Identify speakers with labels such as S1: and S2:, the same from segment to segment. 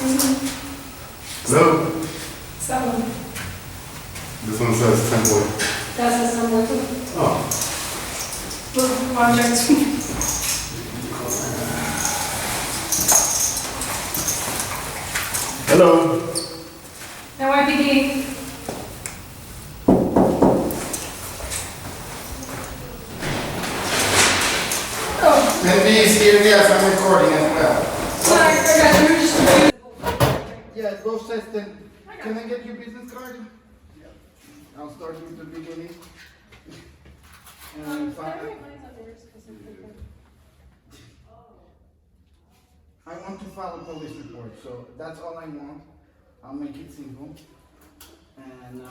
S1: Hello?
S2: 7.
S1: This one says 10 boy.
S2: That says number 2.
S1: Oh.
S2: Look, project.
S1: Hello?
S2: NYPD. Oh,
S3: NB is here, yes, I'm recording as well.
S2: sorry, I got you. Just
S3: Yeah, it both says that. Can I get your business card? Yeah. I'll start with the beginning. And I want to file a police report, so that's all I want. I'll make it simple. And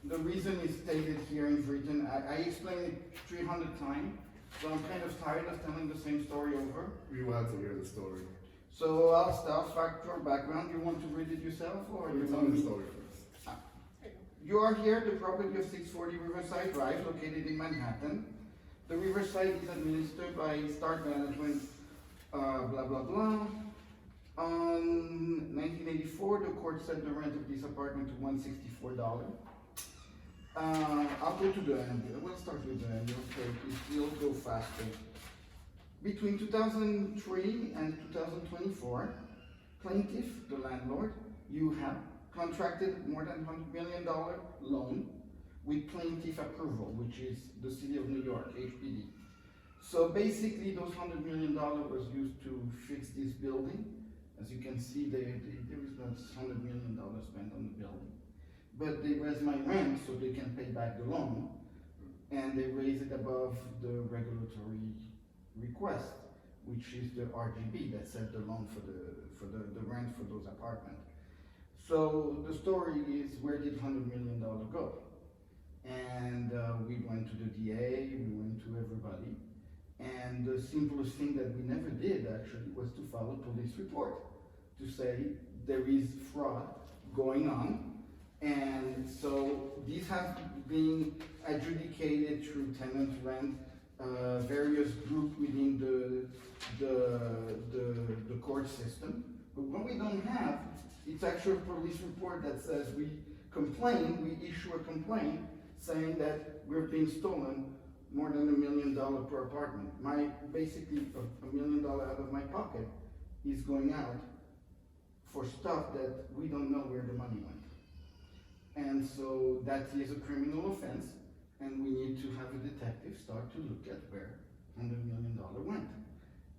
S3: the reason is stated here in written. I explained it 300 times, so I'm kind of tired of telling the same story over.
S1: We want to hear the story.
S3: So I'll start factual background. You want to read it yourself, or you
S1: Tell
S3: want
S1: me
S3: me?
S1: the story first.
S3: You are here at the property of 640 Riverside Drive, located in Manhattan. The Riverside is administered by Start Management, blah, blah, blah. On 1984, the court set the rent of this apartment to $164. I'll go to the end. We'll start with the end. It'll go faster. Between 2003 and 2024, plaintiff, the landlord, you have contracted more than $100 million loan with plaintiff approval, which is the city of New York, NYPD. So basically, those $100 million was used to fix this building. As you can see, there is not $100 million spent on the building. But they raise my rent so they can pay back the loan, and they raise it above the regulatory request, which is the RGB that set the loan for the rent for those apartments. So the story is, where did $100 million go? And we went to the DA, we went to everybody, and the simplest thing that we never did actually was to file a police report to say there is fraud going on. And so these have been adjudicated through tenant rent, various groups within the court system. But what we don't have, it's actually a police report that says we issue a complaint saying that we're being stolen more than $1 million per apartment. Basically $1 million out of my pocket is going out for stuff that we don't know where the money went. And so that is a criminal offense, and we need to have a detective start to look at where $100 million went.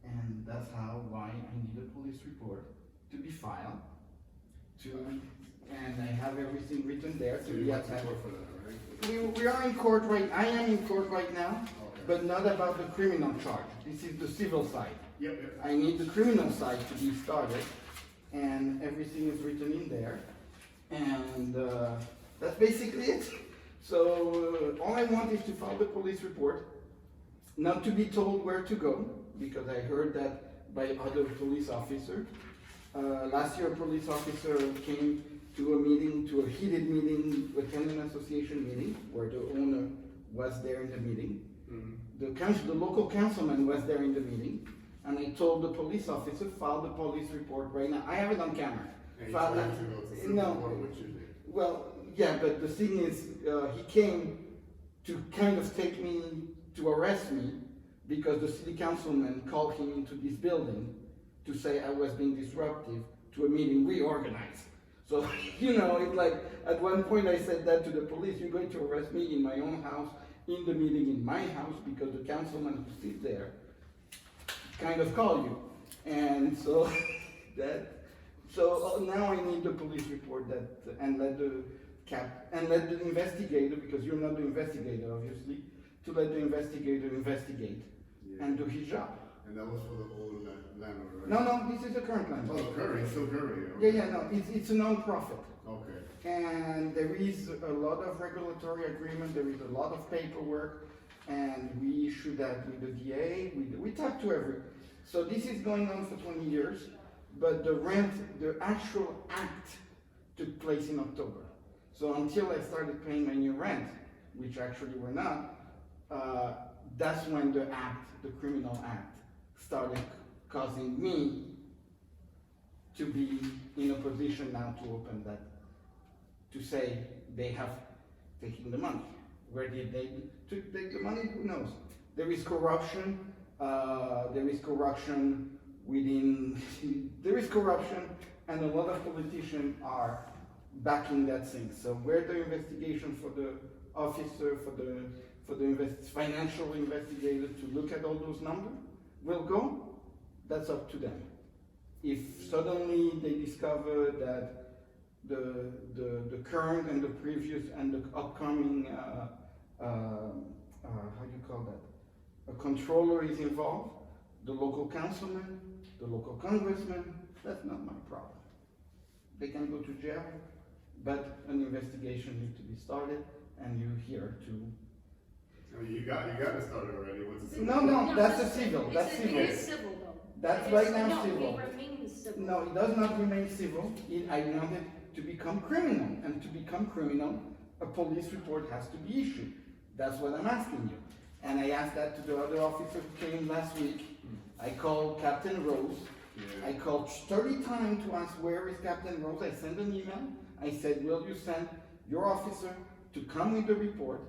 S3: And that's why I need a police report to be filed, and I have everything written there to be attached.
S1: For that, right?
S3: We are in court I am in court right now,
S1: Okay.
S3: but not about the criminal charge. This is the civil side.
S1: Yep.
S3: I need the criminal side to be started, and everything is written in there. And that's basically it. So all I want is to file the police report, not to be told where to go, because I heard that by other police officers. Last year, a police officer came to a heated meeting, a tenant association meeting, where the owner was there in the meeting. Mm-hmm. The local councilman was there in the meeting, and I told the police officer, file the police report right now. I have it on camera.
S1: And you tried to go to civil court, which you did.
S3: Well, yeah, but the thing is, he came to kind of take me, to arrest me, because the city councilman called him into this building to say I was being disruptive to a meeting we organized. So, it's like, at one point I said that to the police, you're going to arrest me in my own house, in the meeting in my house, because the councilman who sits there kind of called you. And so, So now I need the police report and let the investigator, because you're not the investigator obviously, to let the investigator investigate and do his job.
S1: And that was for the old landlord, right?
S3: No, this is the current landlord.
S1: Oh, Curry, still Curry. Okay.
S3: Yeah, no, it's a non-profit.
S1: Okay.
S3: And there is a lot of regulatory agreement, there is a lot of paperwork, and we issue that with the DA, we talk to so this is going on for 20 years. But the actual act took place in October. So until I started paying my new rent, which actually we're not, that's when the criminal act, started causing me to be in a position now to open that, to say they have taken the money. Where did they take the money? Who knows? There is corruption. There is corruption within. There is corruption, and a lot of politicians are backing that thing. So where the investigation for the officer, for the financial investigator to look at all those numbers will go, that's up to them. If suddenly they discover that the current and the previous and the upcoming how do you call that? A controller is involved, the local councilman, the local congressman, that's not my problem. They can go to jail, but an investigation needs to be started, and you're here to.
S1: I mean, you got it started already. What's the
S3: No, that's a civil. That's civil.
S4: It is civil though.
S3: That's
S4: It
S3: right
S4: is-
S3: now
S4: no,
S3: civil.
S4: it remains civil.
S3: No, it does not remain civil. I want it to become criminal, and to become criminal, a police report has to be issued. That's what I'm asking you. And I asked that to the other officer who came last week. I called Captain Rose.
S1: Yeah.
S3: I called 30 times to ask where is Captain Rose. I sent an email. I said, will you send your officer to come with the report?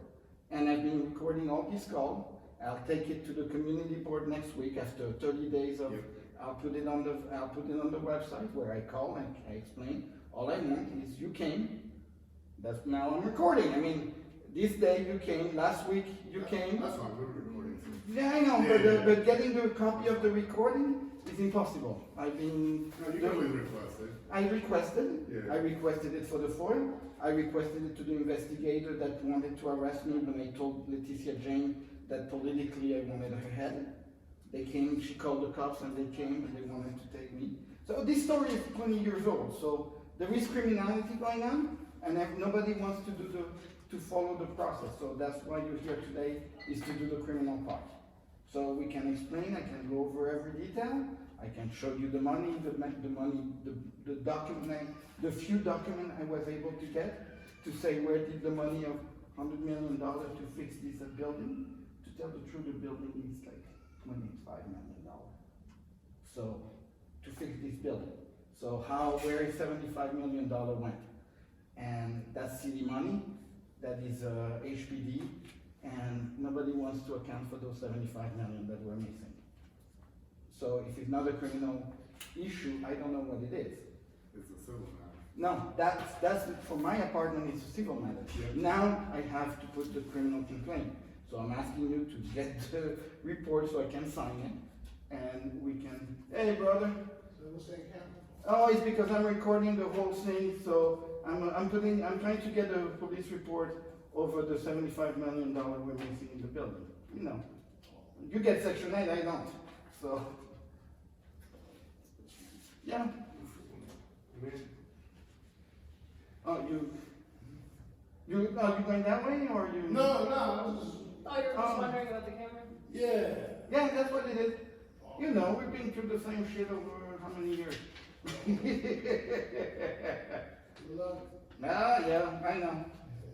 S3: And I've been recording all these calls. I'll take it to the community board next week after 30 days of.
S1: Yep.
S3: I'll put it on the website where I call and I explain. All I want is you came. That's now I'm recording. I mean, this day you came. Last week you came.
S1: That's fine, we're recording too.
S3: Yeah, I know,
S1: Yeah.
S3: but getting the copy of the recording is impossible. I've been.
S1: No, you can always request it.
S3: I requested.
S1: Yeah.
S3: I requested it for the FOIL. I requested it to the investigator that wanted to arrest me when I told Leticia Jane that politically I wanted her head. They came, she called the cops and they came and they wanted to take me. So this story is 20 years old. So there is criminality going on, and nobody wants to follow the process. So that's why you're here today, is to do the criminal part. So we can explain, I can go over every detail, I can show you the money, the document, the few documents I was able to get to say where did the money of $100 million to fix this building. To tell the truth, the building is like $25 million. So to fix this building. So where is $75 million went? And that's city money, that is HPD, and nobody wants to account for those 75 million that we're missing. So if it's not a criminal issue, I don't know what it is.
S1: It's a civil matter.
S3: No, that's for my apartment, it's a civil matter.
S1: Yeah.
S3: Now I have to put the criminal complaint. So I'm asking you to get the report so I can sign it, and we can, hey brother.
S1: So what's that count?
S3: Oh, it's because I'm recording the whole thing, so I'm trying to get a police report over the $75 million we're missing in the building. You know, you get Section 8, I don't. So, yeah. Oh, you going that way or you?
S1: No, I was just,
S4: Oh, you're just wondering about the camera?
S1: yeah.
S3: Yeah, that's what it is. You know, we've been through the same shit over how many years? Yeah, I know.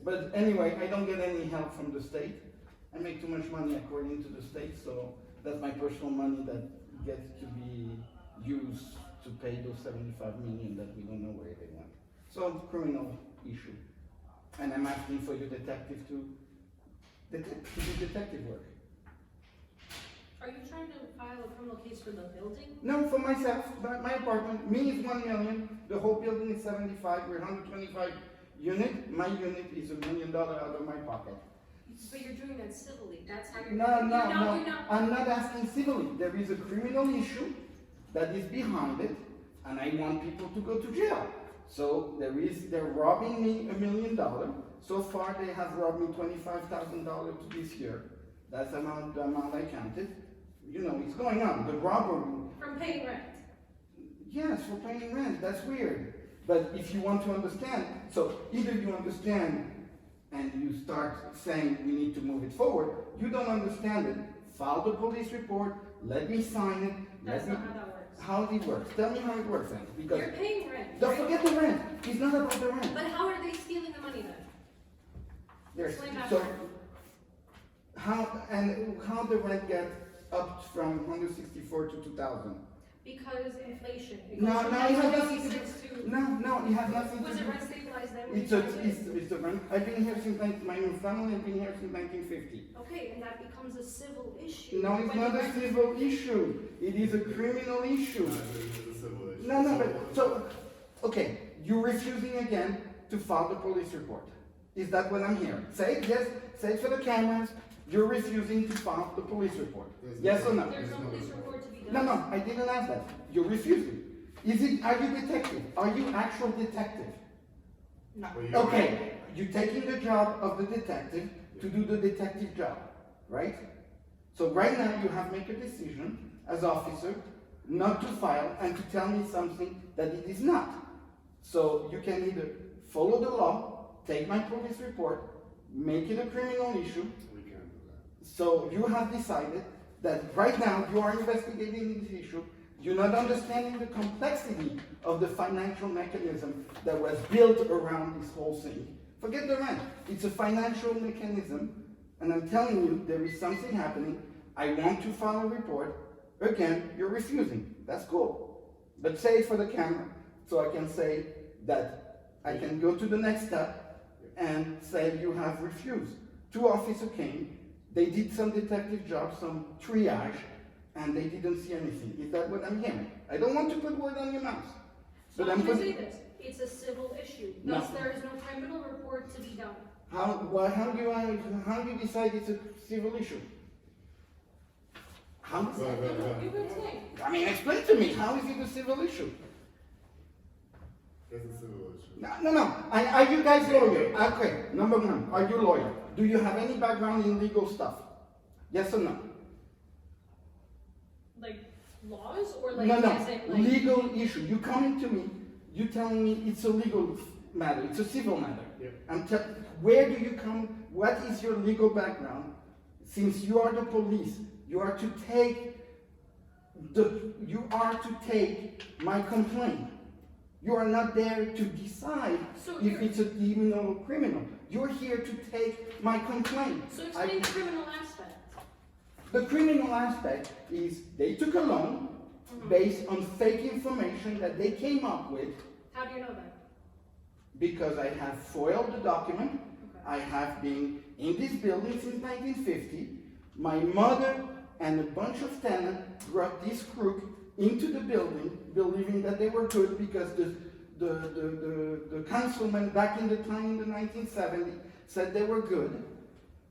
S3: But anyway, I don't get any help from the state. I make too much money according to the state, so that's my personal money that gets to be used to pay those 75 million that we don't know where they went. So criminal issue. And I'm asking for your detective to do detective work.
S4: Are you trying to file a criminal case for the building?
S3: No, for myself, my apartment, me is 1 million, the whole building is 75, we're 125 unit, my unit is $1 million out of my pocket.
S4: But you're doing that civilly, that's how you're.
S3: No,
S4: you're not.
S3: I'm not asking civilly, there is a criminal issue that is behind it, and I want people to go to jail. So they're robbing me $1 million, so far they have robbed me $25,000 this year, that's the amount I counted. You know, it's going on, the robbery.
S4: From paying rent.
S3: Yes, for paying rent, that's weird. But if you want to understand, so either you understand and you start saying we need to move it forward, you don't understand it, file the police report, let me sign it.
S4: That's not how that works.
S3: How it works, tell me how it works then, because
S4: You're paying rent.
S3: don't
S4: right?
S3: forget the rent, it's not about the rent.
S4: But how are they stealing the money then?
S3: There's,
S4: Explain that
S3: so,
S4: part.
S3: how the rent get up from 164 to 2,000?
S4: Because inflation. It
S3: No,
S4: goes from
S3: no, it has nothing to
S4: 1986 to.
S3: No, it has nothing
S4: Was
S3: to
S4: it
S3: do.
S4: rent stabilized then? when
S3: It's
S4: you
S3: a,
S4: bought it?
S3: it's a rent. I've been here since my new family, I've been here since 1950.
S4: Okay, and that becomes a civil issue.
S3: No, it's
S4: when
S3: not
S4: you
S3: a
S4: rent-
S3: civil issue. It is a criminal issue.
S1: It's a civil issue.
S3: No, but, so, okay, you're refusing again to file the police report. Is that what I'm hearing? Say it, yes, say it for the cameras, you're refusing to file the police report. Yes or no?
S4: There's no police report to be done.
S3: No, I didn't ask that. You're refusing. Are you detective? Are you actual detective?
S4: No.
S1: Well, you-
S3: Okay, you're taking the job of the detective to do the detective job, right? So right now you have made a decision as officer not to file and to tell me something that it is not. So you can either follow the law, take my police report, make it a criminal issue.
S1: We can't do that.
S3: So you have decided that right now you are investigating this issue. You're not understanding the complexity of the financial mechanism that was built around this whole thing. Forget the rent. It's a financial mechanism, and I'm telling you, there is something happening. I want to file a report. Again, you're refusing. That's cool. But say it for the camera, so I can say that I can go to the next step and say you have refused. Two officers came, they did some detective job, some triage, and they didn't see anything. Is that what I'm hearing? I don't want to put word on your mouth.
S4: So
S3: But
S4: I'm
S3: I'm
S4: gonna
S3: putting,
S4: say this, it's a civil issue,
S3: No.
S4: thus there is no criminal report to be done.
S3: how do you decide it's a civil issue? How?
S4: You've been saying.
S3: I mean, explain to me, how is it a civil issue?
S1: It's a civil issue.
S3: No. Are you guys lawyer? Okay, number one, are you lawyer? Do you have any background in legal stuff? Yes or no?
S4: Like laws or like
S3: No,
S4: as in like.
S3: legal issue. You coming to me, you telling me it's a legal matter, it's a civil matter.
S1: Yeah.
S3: Where do you come, what is your legal background? Since you are the police, you are to take my complaint. You are not there to decide
S4: So
S3: if
S4: you're-
S3: it's a criminal or criminal. You're here to take my complaint.
S4: So explain the criminal aspect.
S3: The criminal aspect is they took a loan based on fake information that they came up with
S4: How do you know that?
S3: because I have foiled the document.
S4: Okay.
S3: I have been in this building since 1950. My mother and a bunch of tenants brought this crook into the building, believing that they were good because the councilman back in the time in the 1970s said they were good.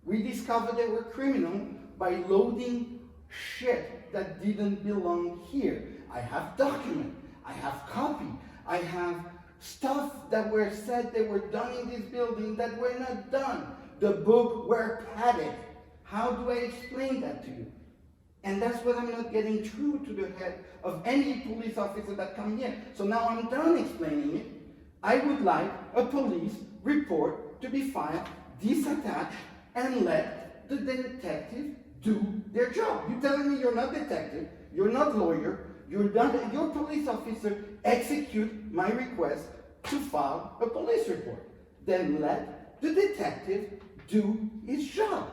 S3: We discovered they were criminal by loading shit that didn't belong here. I have document, I have copy, I have stuff that were said they were done in this building that were not done. The book were padded. How do I explain that to you? And that's what I'm not getting through to the head of any police officer that come here. So now I'm done explaining it. I would like a police report to be filed, disattached, and let the detective do their job. You're telling me you're not detective, you're not lawyer, you're police officer, execute my request to file a police report. Then let the detective do his job.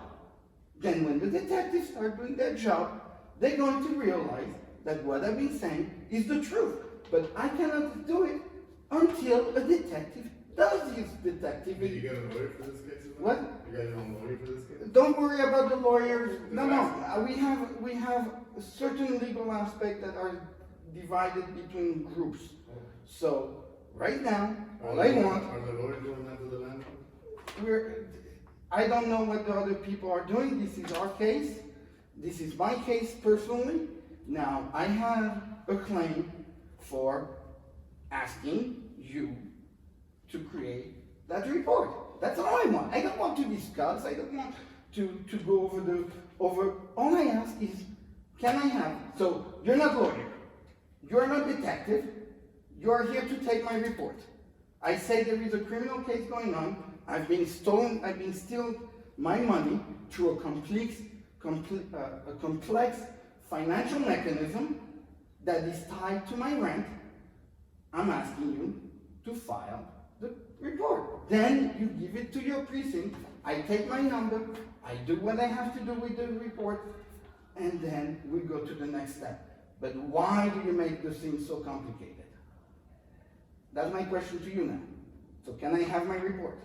S3: Then when the detectives start doing their job, they're going to realize that what I've been saying is the truth. But I cannot do it until a detective does his detective.
S1: Did you get a lawyer for this case? as well?
S3: What?
S1: You got your own lawyer for this case?
S3: Don't worry about the lawyers. No. We have certain legal aspects that are divided between groups. So right now, all I want,
S1: Are the lawyers doing that to the landlord?
S3: I don't know what the other people are doing. This is our case. This is my case personally. Now, I have a claim for asking you to create that report. That's all I want. I don't want to discuss. I don't want to go over. All I ask is, can I have, so you're not lawyer. You're not detective. You are here to take my report. I say there is a criminal case going on. I've been stealing my money through a complex financial mechanism that is tied to my rent. I'm asking you to file the report. Then you give it to your precinct. I take my number. I do what I have to do with the report. And then we go to the next step. But why do you make the thing so complicated? That's my question to you now. So can I have my report?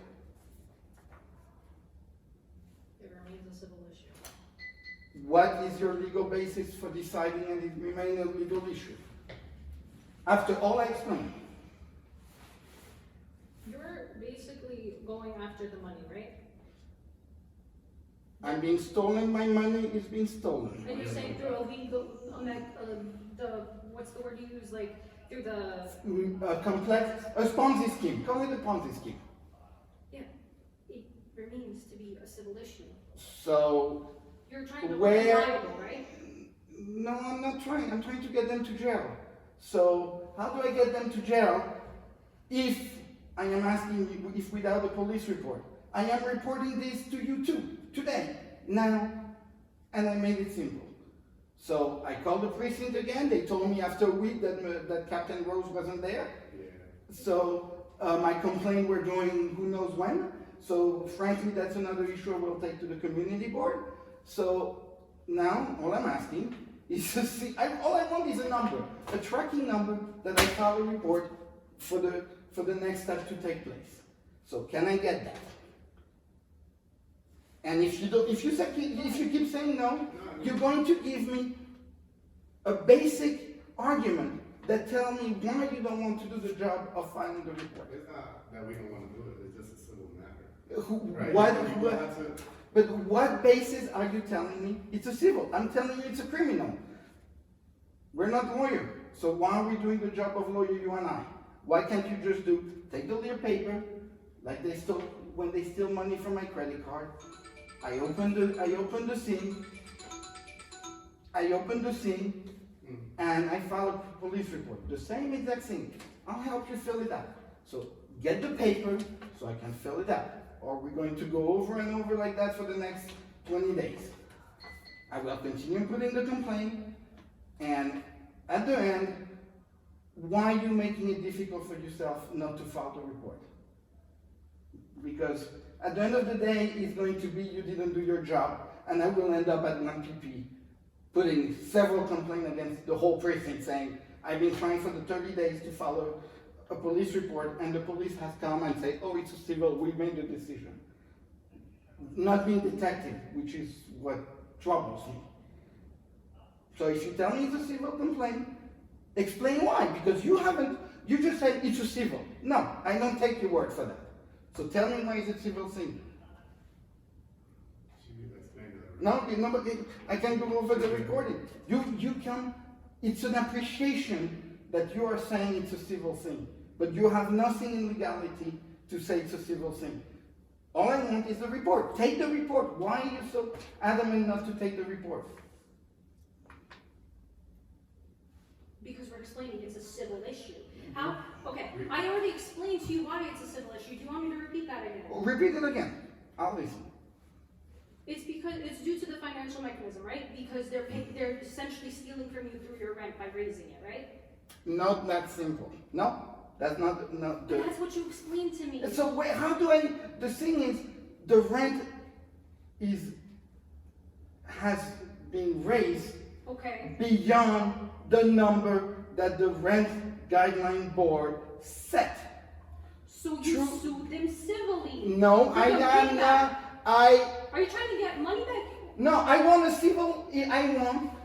S4: It remains a civil issue.
S3: What is your legal basis for deciding and it remains a legal issue? After all I explained.
S4: You're basically going after the money, right?
S3: I'm being stolen, my money is being stolen.
S4: And you're saying through a legal, what's the word you use, like, through the,
S3: A complex, a Ponzi scheme, call it a Ponzi scheme.
S4: yeah, it remains to be a civil issue.
S3: So,
S4: You're trying to
S3: Where-
S4: be liable, right?
S3: no, I'm not trying, I'm trying to get them to jail. So, how do I get them to jail if I am asking you, if without a police report? I am reporting this to you too, today, now, and I made it simple. So I called the precinct again, they told me after a week that Captain Rose wasn't there.
S1: Yeah.
S3: So my complaint we're doing who knows when. So frankly, that's another issue we'll take to the community board. So now, all I'm asking is to see, all I want is a number, a tracking number that I file a report for the next step to take place. So can I get that? And if you keep saying no, you're going to give me a basic argument that tell me why you don't want to do the job of filing the report.
S1: It's not that we don't want to do it, it's just a civil matter. Right?
S3: What, but what basis are you telling me it's a civil? I'm telling you it's a criminal. We're not lawyers, so why are we doing the job of lawyer, you and I? Why can't you just take the little paper, like they stole, when they steal money from my credit card, I open the scene, and I file a police report. The same exact thing. I'll help you fill it out. So get the paper so I can fill it out. Or we're going to go over and over like that for the next 20 days. I will continue putting the complaint, and at the end, why are you making it difficult for yourself not to file the report? Because at the end of the day, it's going to be you didn't do your job, and I will end up at NYPD putting several complaints against the whole precinct saying, I've been trying for the 30 days to follow a police report, and the police has come and say, oh, it's a civil, we made the decision. Not being detective, which is what troubles me. So if you tell me it's a civil complaint, explain why, because you just said it's a civil. No, I don't take your word for that. So tell me why is it civil thing? No, but I can go over the recording. You can, it's an appreciation that you are saying it's a civil thing, but you have nothing in legality to say it's a civil thing. All I want is the report. Take the report. Why are you so adamant not to take the report?
S4: Because we're explaining it's a civil issue. How? Okay, I already explained to you why it's a civil issue. Do you want me to repeat that again?
S3: Repeat it again. I'll listen.
S4: It's because it's due to the financial mechanism, right? Because they're essentially stealing from you through your rent by raising it, right?
S3: Not that simple. No, that's not. No.
S4: But that's what you explained to me.
S3: So how do I? The thing is, the rent has been raised beyond the number that the rent guideline board set.
S4: So you sued them civilly.
S3: No, I am not.
S4: Are you trying to get money back?
S3: No, I want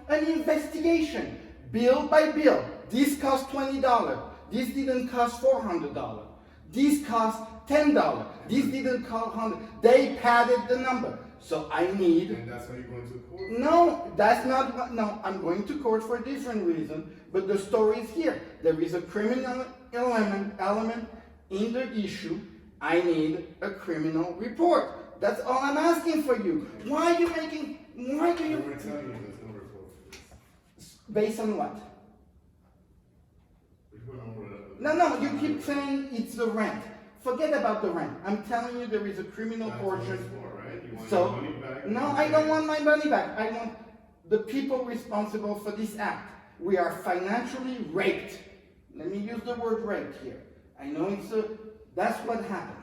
S3: an investigation, bill by bill. This cost $20. This didn't cost $400. This cost $10. This didn't cost $100. They padded the number. So I need.
S1: And that's why you're going to court?
S3: No, that's not what. No, I'm going to court for a different reason. But the story is here. There is a criminal element in the issue. I need a criminal report. That's all I'm asking for you. Why do you?
S1: We're telling you there's no report for this.
S3: Based on what?
S1: We went over that.
S3: No, you keep saying it's the rent. Forget about the rent. I'm telling you there is a criminal
S1: That's
S3: portion.
S1: what it's for, right? You want
S3: So,
S1: your money back?
S3: no, I don't want my money back. I want the people responsible for this act. We are financially raped. Let me use the word raped here. I know that's what happened.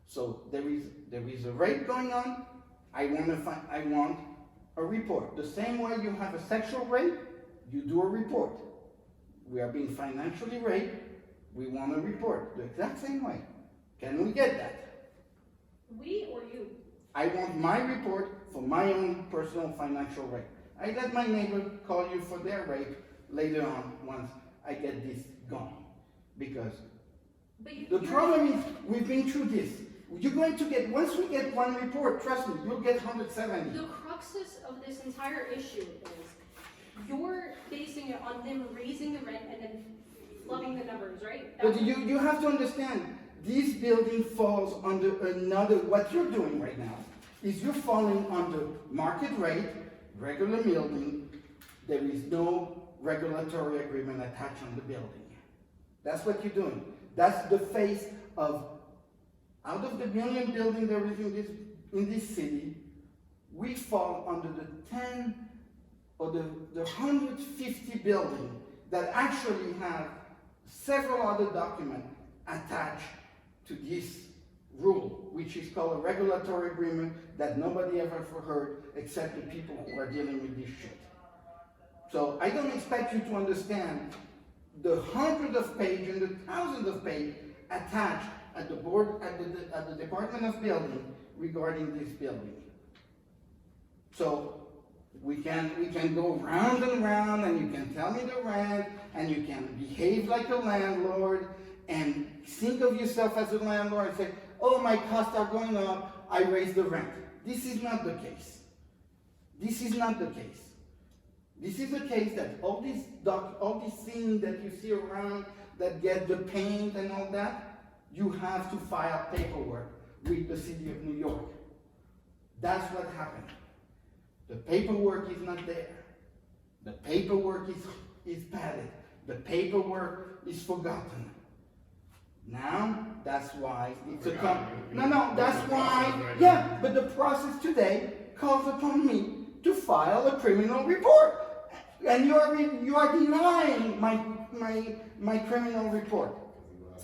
S3: So there is a rape going on. I want a report. The same way you have a sexual rape, you do a report. We are being financially raped, we want a report, the exact same way. Can we get that?
S4: We or you?
S3: I want my report for my own personal financial rape. I let my neighbor call you for their rape later on once I get this gone. Because the problem is, we've been through this. You're going to get, once we get one report, trust me, you'll get 170.
S4: The cruxus of this entire issue is you're basing it on them raising the rent and then flubbing the numbers, right?
S3: But you have to understand, this building falls under another, what you're doing right now, is you're falling under market rate, regular building, there is no regulatory agreement attached on the building. That's what you're doing. That's the face of, out of the million buildings there is in this city, we fall under the 10 or the 150 buildings that actually have several other documents attached to this rule, which is called a regulatory agreement that nobody ever heard except the people who are dealing with this shit. So I don't expect you to understand the hundreds of pages and the thousands of pages attached at the board, at the Department of Building regarding this building. So we can go round and round, and you can tell me the rent, and you can behave like a landlord, and think of yourself as a landlord and say, oh, my costs are going up, I raise the rent. This is not the case. This is not the case. This is the case that all these things that you see around that get the paint and all that, you have to file paperwork with the city of New York. That's what happened. The paperwork is not there. The paperwork is padded. The paperwork is forgotten. Now, that's why it's that's why, yeah, but the process today calls upon me to file a criminal report. And you are denying my criminal report.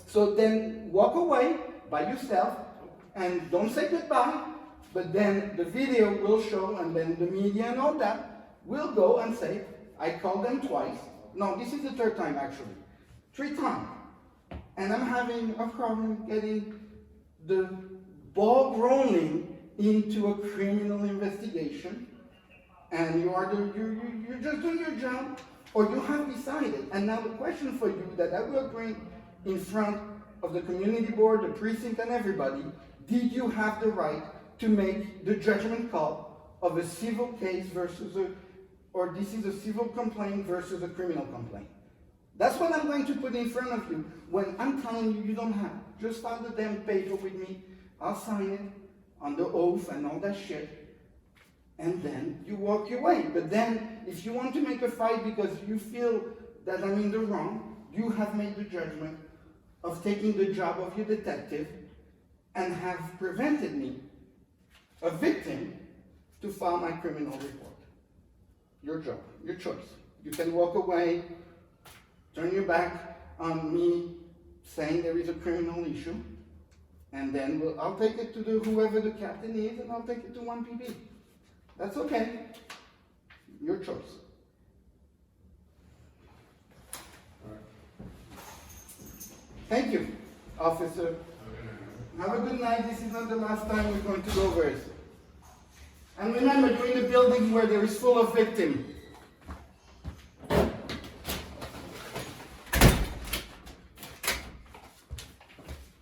S3: So then walk away by yourself and don't say goodbye, but then the video will show, and then the media and all that will go and say, I called them twice. No, this is the third time actually. 3 times. And I'm having a problem getting the ball rolling into a criminal investigation. And you're just doing your job, or you have decided. And now the question for you that I will bring in front of the community board, the precinct, and everybody, did you have the right to make the judgment call of a civil case versus or this is a civil complaint versus a criminal complaint? That's what I'm going to put in front of you when I'm telling you you don't have. Just file the damn paper with me. I'll sign it on the oath and all that shit. And then you walk your way. But then, if you want to make a fight because you feel that I'm in the wrong, you have made the judgment of taking the job of your detective and have prevented me, a victim, to file my criminal report. Your job, your choice. You can walk away, turn your back on me saying there is a criminal issue, and then I'll take it to whoever the captain is, and I'll take it to 1PB. That's okay. Your choice. Thank you, officer. Have a good night. This is not the last time we're going to go over it. And remember, you're in a building where there is full of victims.